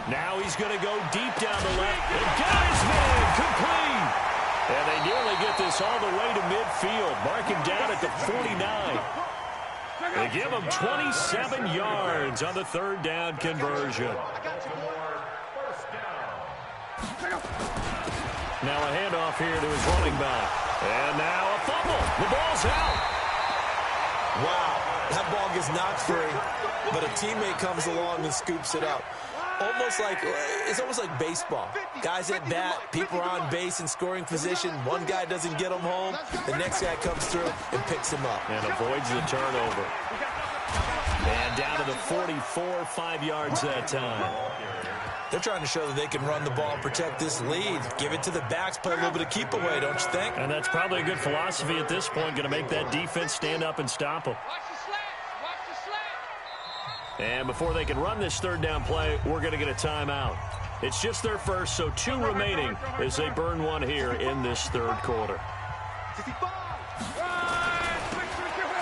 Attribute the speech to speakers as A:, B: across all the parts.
A: Now he's going to go deep down the left. And got his man complete. And they nearly get this all the way to midfield. Mark him down at the 49. They give him 27 yards on the third down conversion. Now a handoff here to his running back. And now a fumble. The ball's out.
B: Wow, that ball gets knocked free, but a teammate comes along and scoops it up. It's almost like baseball. Guys at bat, people are on base in scoring position. One guy doesn't get him home. The next guy comes through and picks him up.
A: And avoids the turnover. And down to the 44, 5 yards that time.
B: They're trying to show that they can run the ball and protect this lead. Give it to the backs, play a little bit of keep away, don't you think?
A: And that's probably a good philosophy at this point, going to make that defense stand up and stop them. And before they can run this third down play, we're going to get a timeout. It's just their first, so 2 remaining as they burn one here in this third quarter.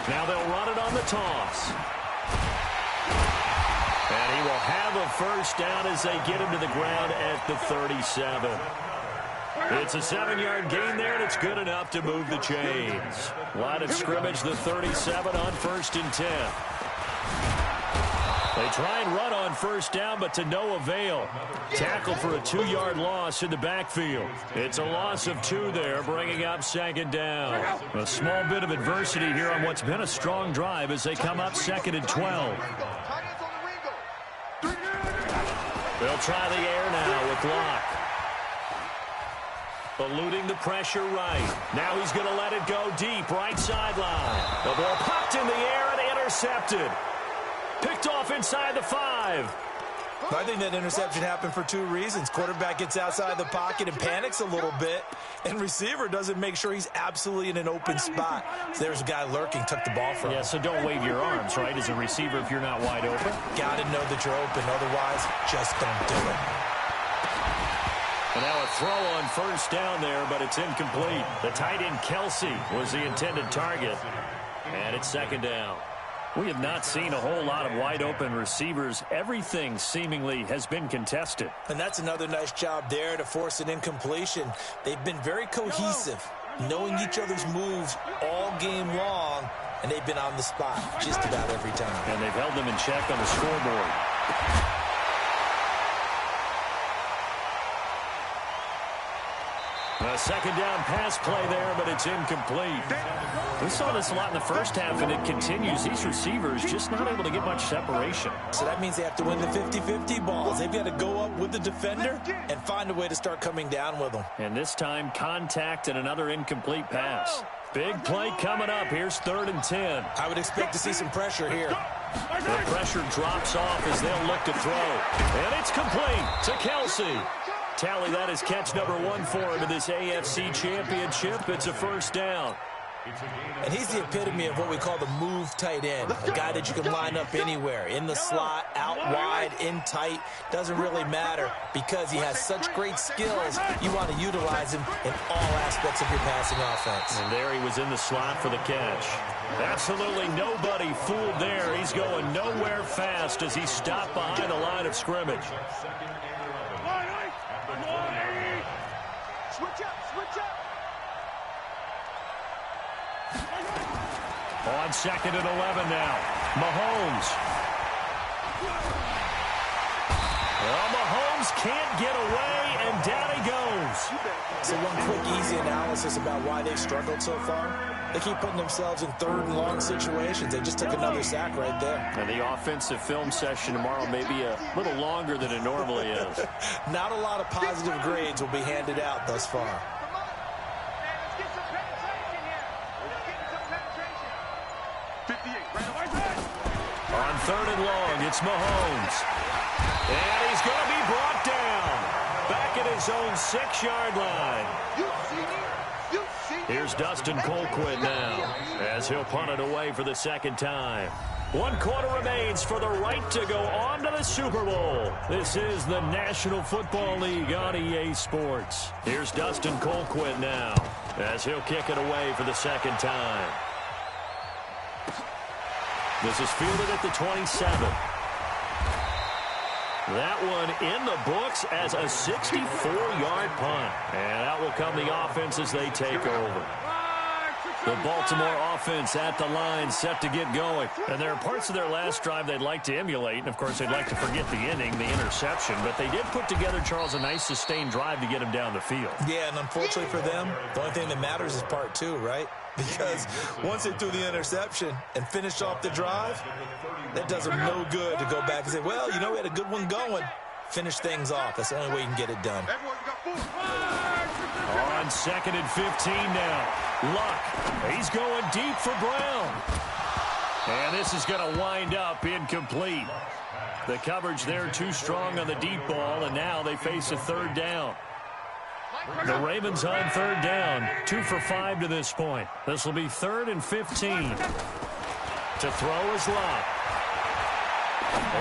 A: Now they'll run it on the toss. And he will have a first down as they get him to the ground at the 37. It's a 7-yard gain there, and it's good enough to move the chains. Line of scrimmage, the 37 on 1st and 10. They try and run on first down, but to no avail. Tackle for a 2-yard loss in the backfield. It's a loss of 2 there, bringing up 2nd down. A small bit of adversity here on what's been a strong drive as they come up 2nd and 12. They'll try the air now with Locke. Eluding the pressure right. Now he's going to let it go deep, right sideline. The ball popped in the air and intercepted. Picked off inside the 5.
B: I think that interception happened for 2 reasons. Quarterback gets outside the pocket and panics a little bit, and receiver doesn't make sure he's absolutely in an open spot. So there's a guy lurking, took the ball from him.
A: Yeah, so don't wave your arms, right, as a receiver if you're not wide open.
B: Got to know that you're open. Otherwise, just don't do it.
A: And now a throw on first down there, but it's incomplete. The tight end, Kelsey, was the intended target. And it's 2nd down. We have not seen a whole lot of wide-open receivers. Everything seemingly has been contested.
B: And that's another nice job there to force an incompletion. They've been very cohesive, knowing each other's moves all game long, and they've been on the spot just about every time.
A: And they've held them in check on the scoreboard. A 2nd down pass play there, but it's incomplete. We saw this a lot in the first half, and it continues. These receivers just not able to get much separation.
B: So that means they have to win the 50-50 balls. They've got to go up with the defender and find a way to start coming down with them.
A: And this time, contact and another incomplete pass. Big play coming up. Here's 3rd and 10.
B: I would expect to see some pressure here.
A: The pressure drops off as they'll look to throw. And it's complete to Kelsey. Tally that is catch number 1 for him in this AFC Championship. It's a first down.
B: And he's the epitome of what we call the move tight end. A guy that you can line up anywhere. In the slot, out wide, in tight. Doesn't really matter because he has such great skills. You want to utilize him in all aspects of your passing offense.
A: And there he was in the slot for the catch. Absolutely nobody fooled there. He's going nowhere fast as he stopped behind the line of scrimmage. On 2nd and 11 now. Mahomes. Well, Mahomes can't get away, and down he goes.
B: So one quick, easy analysis about why they've struggled so far. They keep putting themselves in 3rd and long situations. They just took another sack right there.
A: And the offensive film session tomorrow may be a little longer than it normally is.
B: Not a lot of positive grades will be handed out thus far.
A: On 3rd and long, it's Mahomes. And he's going to be brought down. Back at his own 6-yard line. Here's Dustin Colquitt now as he'll punt it away for the 2nd time. 1 quarter remains for the right to go on to the Super Bowl. This is the National Football League on EA Sports. Here's Dustin Colquitt now as he'll kick it away for the 2nd time. This is fielded at the 27. That one in the books as a 64-yard punt. And out will come the offense as they take over. The Baltimore offense at the line, set to get going. And there are parts of their last drive they'd like to emulate. And, of course, they'd like to forget the inning, the interception. But they did put together, Charles, a nice sustained drive to get him down the field.
B: Yeah, and unfortunately for them, the only thing that matters is part two, right? Because once they threw the interception and finished off the drive, that does them no good to go back and say, well, you know, we had a good one going. Finish things off. That's the only way you can get it done.
A: On 2nd and 15 now. Luck. He's going deep for Brown. And this is going to wind up incomplete. The coverage there too strong on the deep ball, and now they face a third down. The Ravens on third down. 2 for 5 to this point. This will be 3rd and 15. To throw is Luck.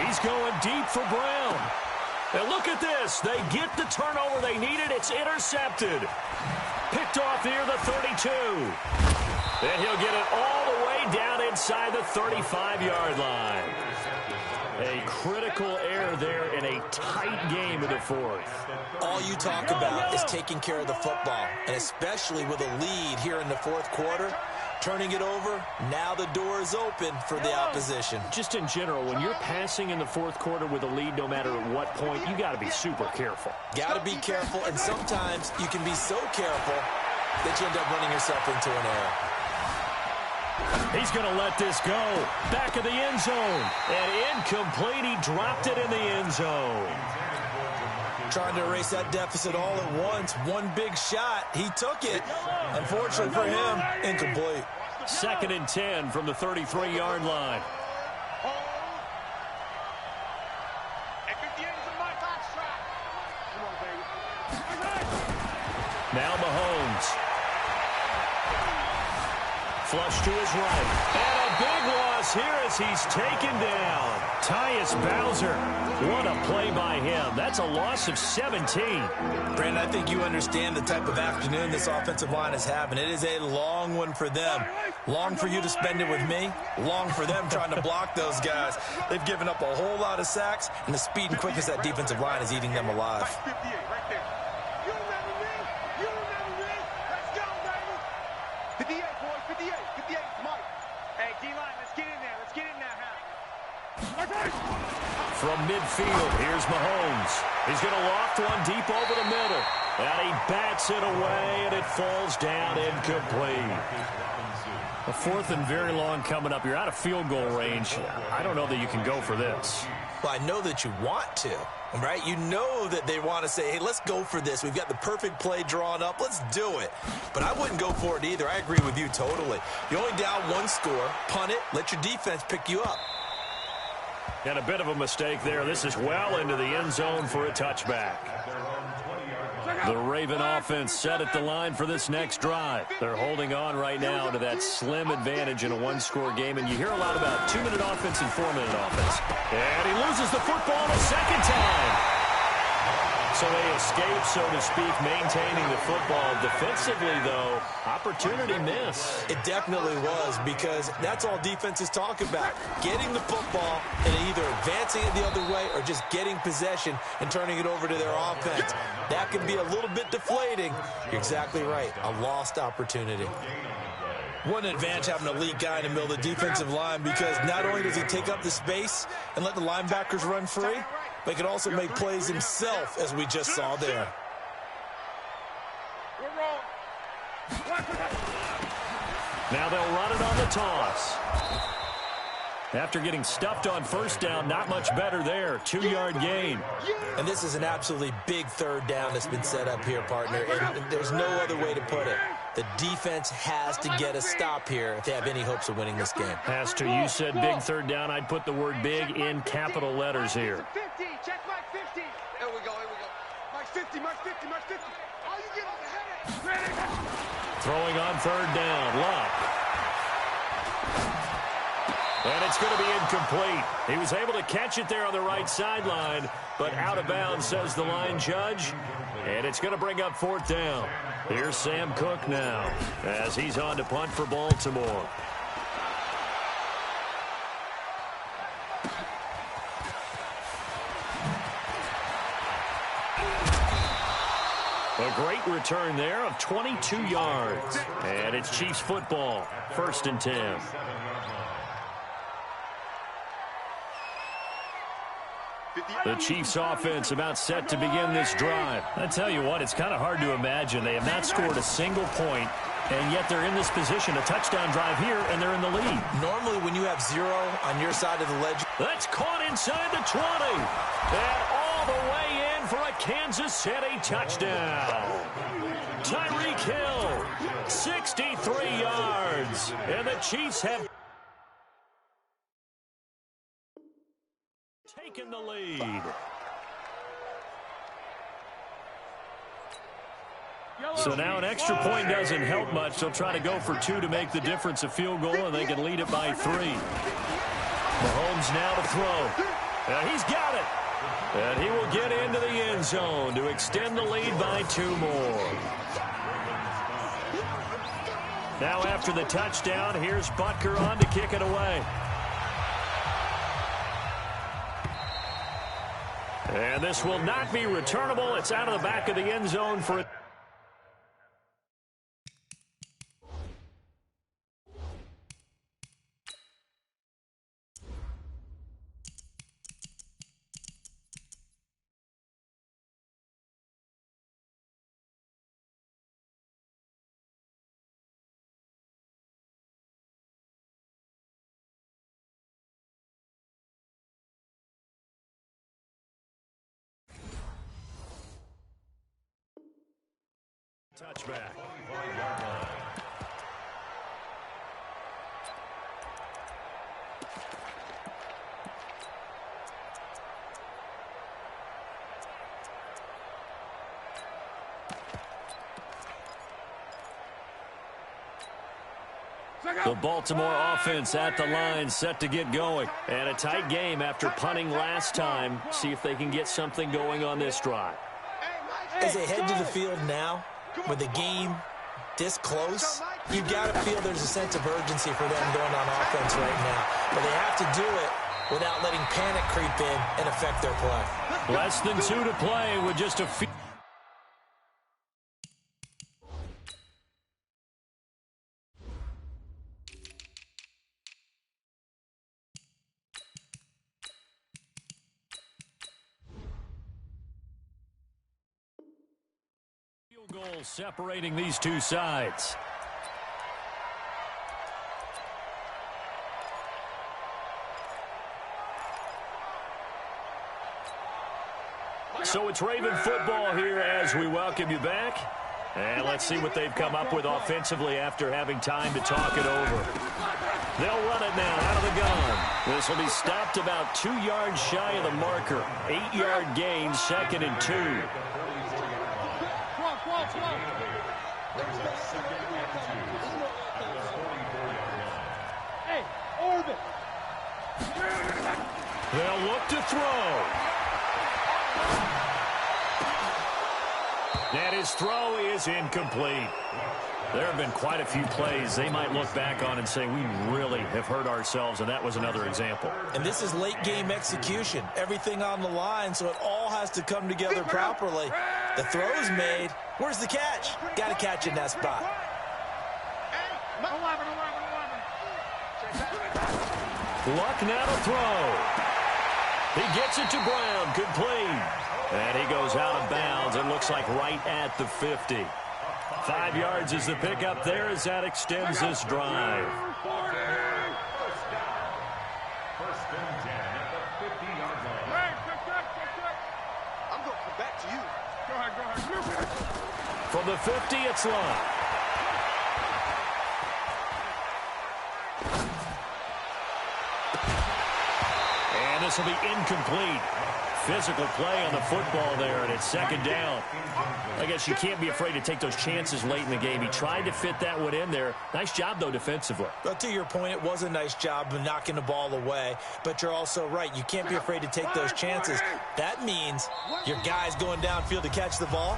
A: He's going deep for Brown. And look at this. They get the turnover they needed. It's intercepted. Picked off near the 32. Then he'll get it all the way down inside the 35-yard line. A critical error there in a tight game in the fourth.
B: All you talk about is taking care of the football, and especially with a lead here in the fourth quarter. Turning it over, now the door is open for the opposition.
A: Just in general, when you're passing in the fourth quarter with a lead, no matter at what point, you got to be super careful.
B: Got to be careful, and sometimes you can be so careful that you end up running yourself into an error.
A: He's going to let this go. Back of the end zone. And incomplete. He dropped it in the end zone.
B: Trying to erase that deficit all at once. One big shot. He took it. Unfortunately for him, incomplete.
A: 2nd and 10 from the 33-yard line. Now Mahomes. Flush to his right. And a big loss here as he's taken down. Tyus Bowser. What a play by him. That's a loss of 17.
B: Brandon, I think you understand the type of afternoon this offensive line is having. It is a long one for them. Long for you to spend it with me. Long for them trying to block those guys. They've given up a whole lot of sacks, and the speed and quickness of that defensive line is eating them alive.
A: From midfield, here's Mahomes. He's going to loft one deep over the middle. And he bats it away, and it falls down incomplete. A 4th and very long coming up. You're out of field goal range. I don't know that you can go for this.
B: Well, I know that you want to, right? You know that they want to say, hey, let's go for this. We've got the perfect play drawn up. Let's do it. But I wouldn't go for it either. I agree with you totally. You only down one score, punt it, let your defense pick you up.
A: And a bit of a mistake there. This is well into the end zone for a touchback. The Raven offense set at the line for this next drive. They're holding on right now to that slim advantage in a one-score game. And you hear a lot about 2-minute offense and 4-minute offense. And he loses the football a second time. So they escape, so to speak, maintaining the football. Defensively, though, opportunity miss.
B: It definitely was, because that's all defenses talk about. Getting the football and either advancing it the other way or just getting possession and turning it over to their offense. That can be a little bit deflating. You're exactly right. A lost opportunity. What an advantage having a elite guy in the middle of the defensive line, because not only does he take up the space and let the linebackers run free, but he can also make plays himself, as we just saw there.
A: Now they'll run it on the toss. After getting stuffed on first down, not much better there. 2-yard gain.
B: And this is an absolutely big third down that's been set up here, partner. And there's no other way to put it. The defense has to get a stop here if they have any hopes of winning this game.
A: Has to. You said big third down. I'd put the word big in capital letters here.
C: 50. Check Mike 50. Here we go. Mike 50, Mike 50, Mike 50. Oh, you get on the headache.
A: Throwing on third down. Luck. And it's going to be incomplete. He was able to catch it there on the right sideline, but out of bounds, says the line judge. And it's going to bring up 4th down. Here's Sam Cook now as he's on to punt for Baltimore. A great return there of 22 yards. And it's Chiefs football, 1st and 10. The Chiefs offense about set to begin this drive. I tell you what, it's kind of hard to imagine. They have not scored a single point, and yet they're in this position, a touchdown drive here, and they're in the lead.
B: Normally when you have 0 on your side of the ledger.
A: That's caught inside the 20. And all the way in for a Kansas City touchdown. Tyreek Hill, 63 yards. And the Chiefs have taken the lead. So now an extra point doesn't help much. They'll try to go for 2 to make the difference a field goal, and they can lead it by 3. Mahomes now to throw. And he's got it. And he will get into the end zone to extend the lead by 2 more. Now after the touchdown, here's Butker on to kick it away. And this will not be returnable. It's out of the back of the end zone for a touchback. The Baltimore offense at the line, set to get going. And a tight game after punting last time. See if they can get something going on this drive.
B: As they head to the field now, with the game this close, you've got to feel there's a sense of urgency for them going on offense right now. But they have to do it without letting panic creep in and affect their play.
A: Less than 2 to play with just a few. Goal separating these two sides. So it's Raven football here as we welcome you back. And let's see what they've come up with offensively after having time to talk it over. They'll run it now out of the gun. This will be stopped about 2 yards shy of the marker. 8-yard gain, 2nd and 2.
C: Hey, Orbit.
A: They'll look to throw. And his throw is incomplete. There have been quite a few plays they might look back on and say, we really have hurt ourselves, and that was another example.
B: And this is late-game execution. Everything on the line, so it all has to come together properly. The throw's made. Where's the catch? Got to catch in that spot.
A: Luck now to throw. He gets it to Brown, complete. And he goes out of bounds. It looks like right at the 50. 5 yards is the pickup there as that extends this drive.
C: First and 10 at the 50-yard line. I'm going to come back to you. Go ahead.
A: From the 50, it's Luck. And this will be incomplete. Physical play on the football there, and it's 2nd down. I guess you can't be afraid to take those chances late in the game. He tried to fit that one in there. Nice job, though, defensively.
B: But to your point, it was a nice job of knocking the ball away. But you're also right. You can't be afraid to take those chances. That means your guys going downfield to catch the ball,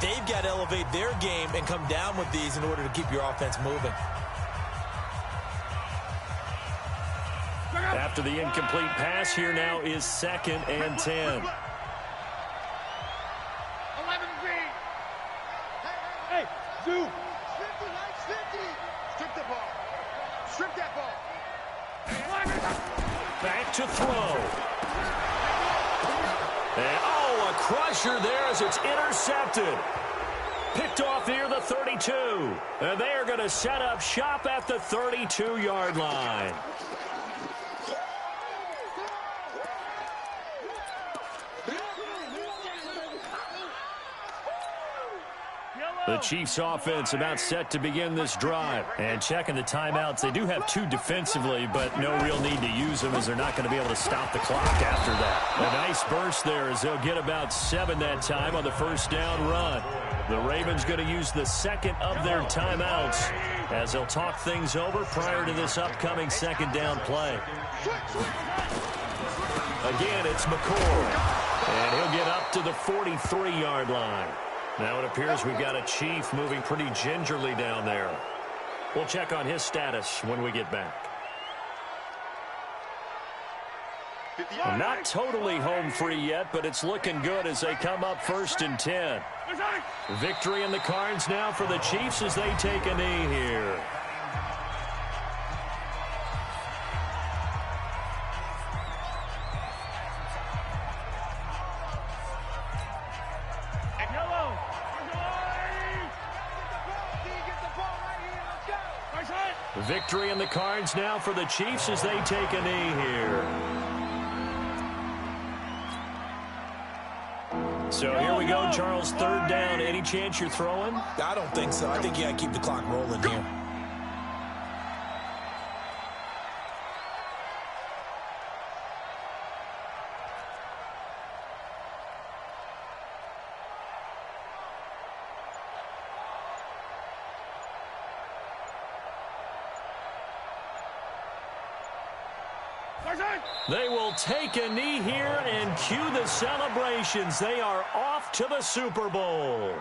B: they've got to elevate their game and come down with these in order to keep your offense moving.
A: After the incomplete pass, here now is 2nd and 10.
C: 2. 50, Mike, 50. Strip the ball. Strip that ball.
A: Back to throw. And, oh, a crusher there as it's intercepted. Picked off near the 32. And they are going to set up shop at the 32-yard line. The Chiefs offense about set to begin this drive. And checking the timeouts, they do have 2 defensively, but no real need to use them as they're not going to be able to stop the clock after that. A nice burst there as they'll get about 7 that time on the first down run. The Ravens going to use the second of their timeouts as they'll talk things over prior to this upcoming second down play. Again, it's McCoy. And he'll get up to the 43-yard line. Now it appears we've got a Chief moving pretty gingerly down there. We'll check on his status when we get back. Not totally home free yet, but it's looking good as they come up 1st and 10. Victory in the cards now for the Chiefs as they take a knee here. Victory in the cards now for the Chiefs as they take a knee here. So here we go, Charles, 3rd down. Any chance you're throwing?
B: I don't think so. I think you got to keep the clock rolling here.
A: They will take a knee here and cue the celebrations. They are off to the Super Bowl.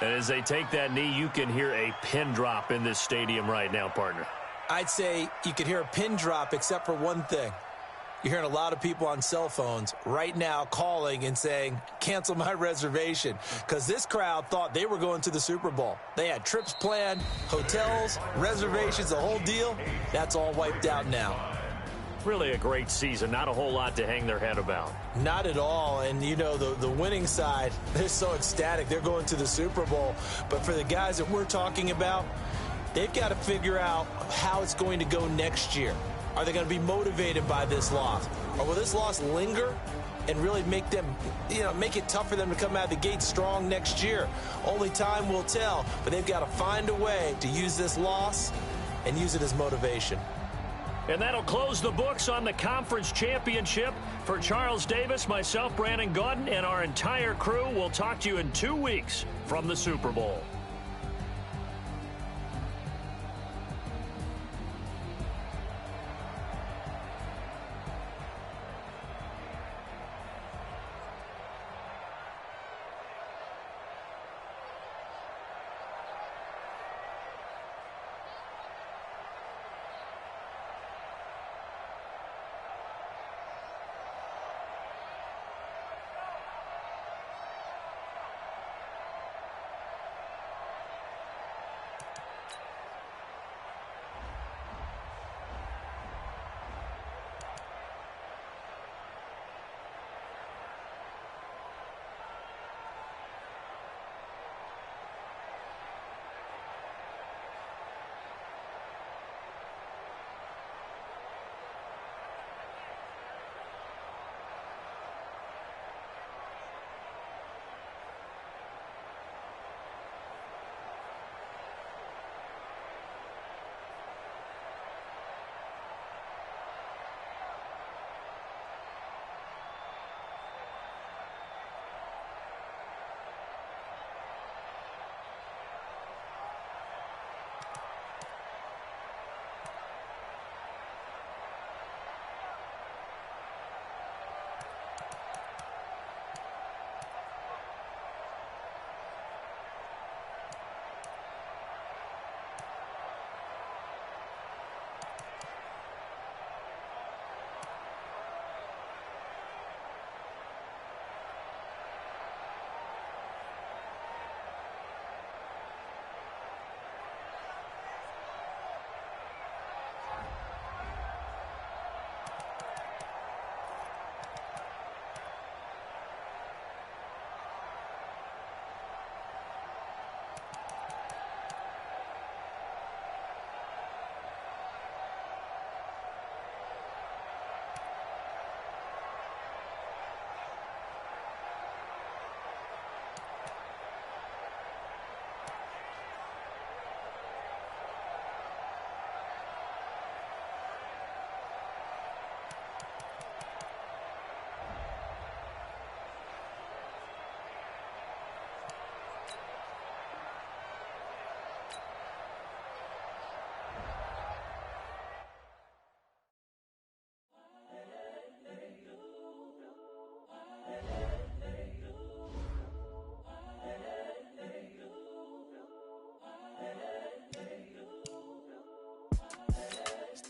A: And as they take that knee, you can hear a pin drop in this stadium right now, partner.
B: I'd say you could hear a pin drop except for one thing. You're hearing a lot of people on cell phones right now calling and saying, cancel my reservation, because this crowd thought they were going to the Super Bowl. They had trips planned, hotels, reservations, the whole deal. That's all wiped out now.
A: Really a great season. Not a whole lot to hang their head about.
B: Not at all. And, you know, the winning side, they're so ecstatic. They're going to the Super Bowl. But for the guys that we're talking about, they've got to figure out how it's going to go next year. Are they going to be motivated by this loss? Or will this loss linger and really make them, make it tough for them to come out of the gate strong next year? Only time will tell. But they've got to find a way to use this loss and use it as motivation.
A: And that'll close the books on the conference championship. For Charles Davis, myself, Brandon Gaudin, and our entire crew, we'll talk to you in 2 weeks from the Super Bowl.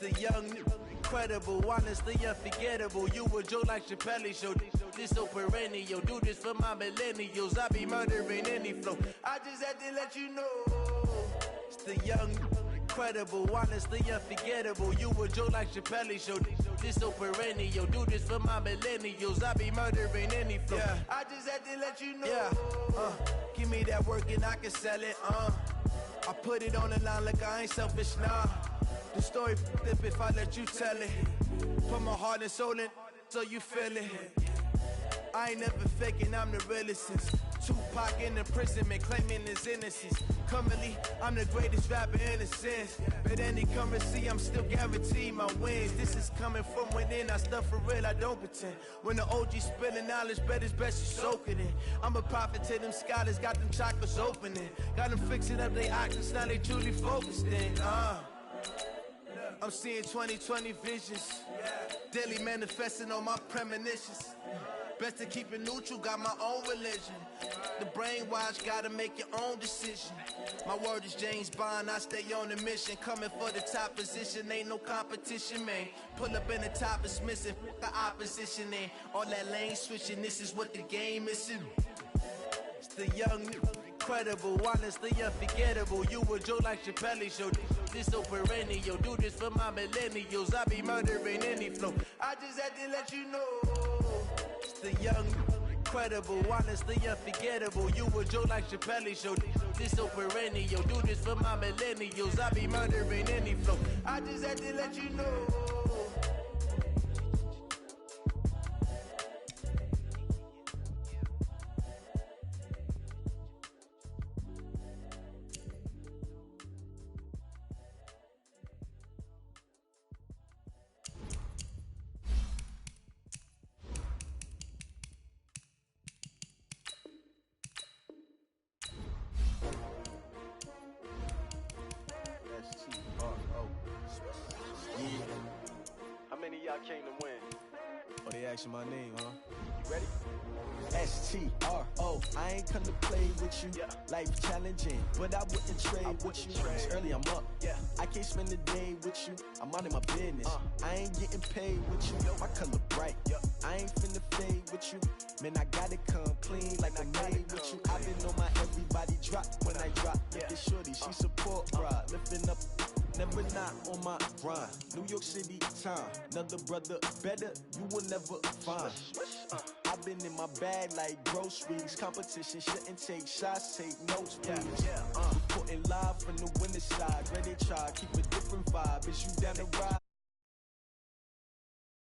D: The young, incredible, honestly unforgettable. You a joke like Chappelle Show. This so perennial. Do this for my millennials. I be murdering any flow. I just had to let you know. It's the young, incredible, honestly unforgettable. You a joke like Chappelle Show. This so perennial. Do this for my millennials. I be murdering any flow. Yeah. I just had to let you know. Yeah. Give me that work and I can sell it. I put it on the line like I ain't selfish, nah. The story flip if I let you tell it. Put my heart and soul in so you feel it. I ain't never faking, I'm the realest since Tupac in imprisonment, claiming his innocence. Currently, I'm the greatest rapper in a sense. But any currency, I'm still guaranteed my wins. This is coming from within, I stuff for real, I don't pretend. When the OG spilling knowledge, bet it's best you soak it in. I'm a prophet to them scholars, got them chakras opening. Got them fixing up their options, now they truly focused in. I'm seeing 2020 visions, daily manifesting on my premonitions. Best to keep it neutral, got my own religion. The brainwash, gotta make your own decision. My word is James Bond, I stay on the mission. Coming for the top position, ain't no competition, man. Pull up in the top, it's missing, the opposition ain't. All that lane switching, this is what the game is. It's the young, incredible, honestly unforgettable. You a joke like Chappelle Show. This so perennial. Do this for my millennials. I be murdering any flow. I just had to let you know. It's the young, incredible, honestly unforgettable. You a joke like Chappelle Show. This so perennial. Do this for my millennials. I be murdering any flow. I just had to let you know.
E: How many of y'all came to win?
D: Oh, they asking my name, huh?
E: You ready?
F: STRO, I ain't come to play with you. Life challenging, but I wouldn't trade with you. It's early, I'm up. I can't spend the day with you. I'm out of my business. I ain't getting paid with you. My color bright. I ain't finna fade with you. Man, I gotta come clean like I made with you. I been on my everybody drop when I drop. Look at shorty, she support pride. Lifting up, never not on my grind. New York City time, another brother better, you will never find. I've been in my bag like groceries. Competition shouldn't take shots, take notes, please. Reporting live from the winter side. Ready to try, keep a different vibe. Is you down to ride?